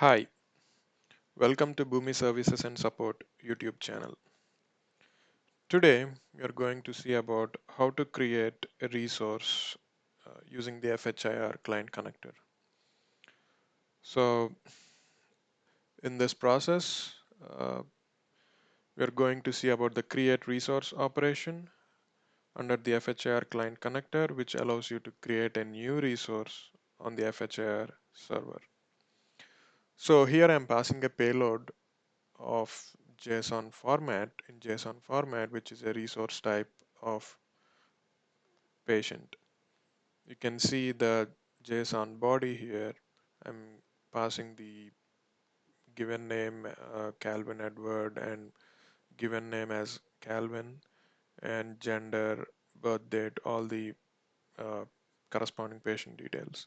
Hi, welcome to Boomi Services and Support YouTube channel. Today, we are going to see about how to create a resource using the FHIR Client Connector. So, in this process, uh, we are going to see about the create resource operation under the FHIR Client Connector, which allows you to create a new resource on the FHIR server. So here I am passing a payload of JSON format, which is a resource type of patient. You can see the JSON body here. I'm passing the given name Calvin Edward and given name as Calvin and gender, birth date, all the uh, corresponding patient details.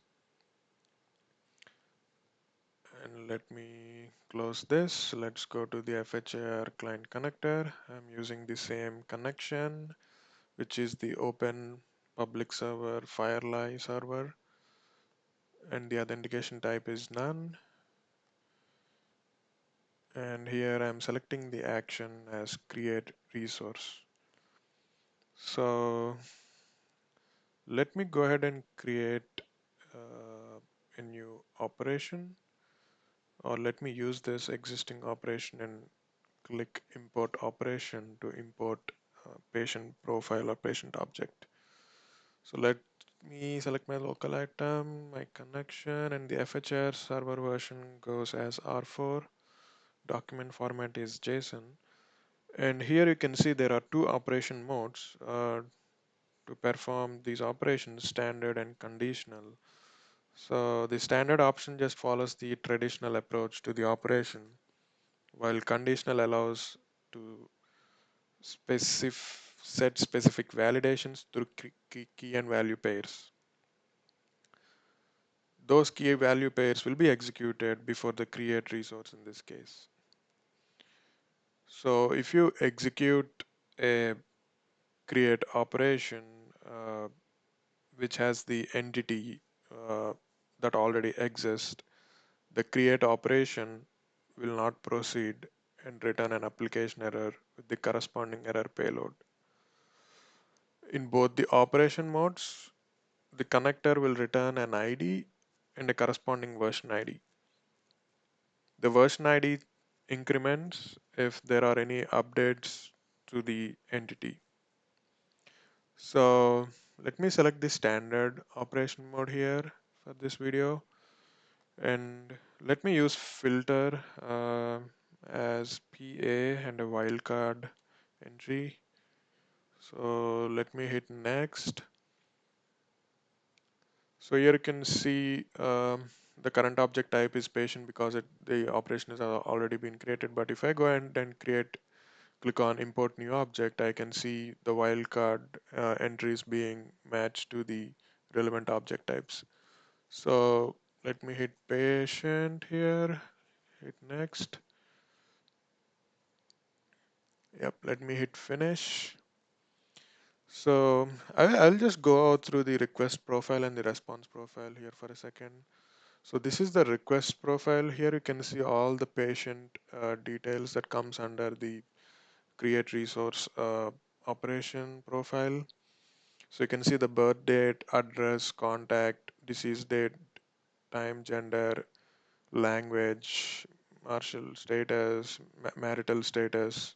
And let me close this. Let's go to the FHIR client connector. I'm using the same connection, which is the open public server FHIR server, and the authentication type is none. And here I'm selecting the action as create resource. So let me go ahead and create a new operation, or let me use this existing operation and click import operation to import patient profile or patient object. So let me select my local item, my connection, and the FHIR server version goes as R4. Document format is JSON. And here you can see there are two operation modes to perform these operations, standard and conditional. So the standard option just follows the traditional approach to the operation, while conditional allows to set specific validations through key and value pairs. Those key value pairs will be executed before the create resource in this case. So if you execute a create operation which has the entity that already exists, the create operation will not proceed and return an application error with the corresponding error payload. In both the operation modes, the connector will return an ID and a corresponding version ID. The version ID increments if there are any updates to the entity. So let me select the standard operation mode here for this video, and let me use filter as PA and a wildcard entry. So let me hit next. So here you can see the current object type is patient because the operation has already been created. But if I go ahead and click on import new object, I can see the wildcard entries being matched to the relevant object types. So let me hit patient here, hit next. Yep, let me hit finish. So I'll just go through the request profile and the response profile here for a second. So this is the request profile. Here you can see all the patient details that comes under the create resource operation profile. So you can see the birth date, address, contact, disease date, time, gender, language, martial status, marital status,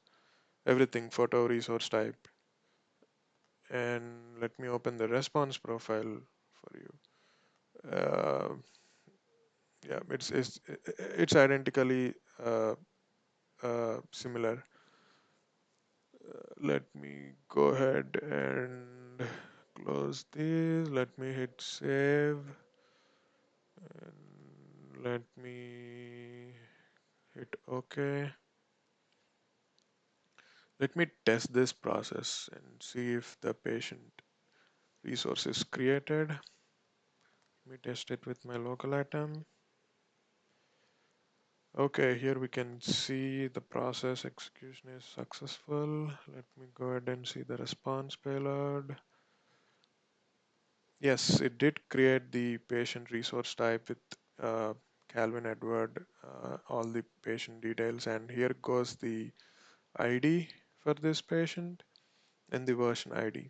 everything, photo, resource type. And let me open the response profile for you. Uh, yeah, it's identically similar. Let me go ahead and close this. Let me hit save. And let me hit OK. Let me test this process and see if the patient resource is created. Let me test it with my local item. Okay, here we can see the process execution is successful. Let me go ahead and see the response payload. Yes, it did create the patient resource type with Calvin Edward, all the patient details, and here goes the ID for this patient and the version ID.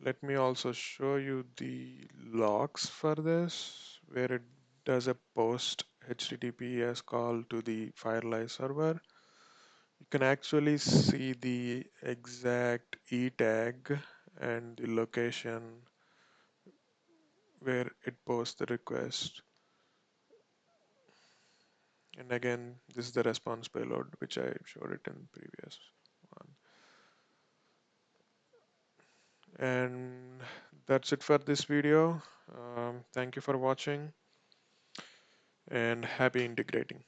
Let me also show you the logs for this, where it does a post HTTPS call to the FHIR server. You can actually see the exact E tag and the location where it posts the request. And again, this is the response payload, which I showed it in previous one. And that's it for this video. Thank you for watching and happy integrating.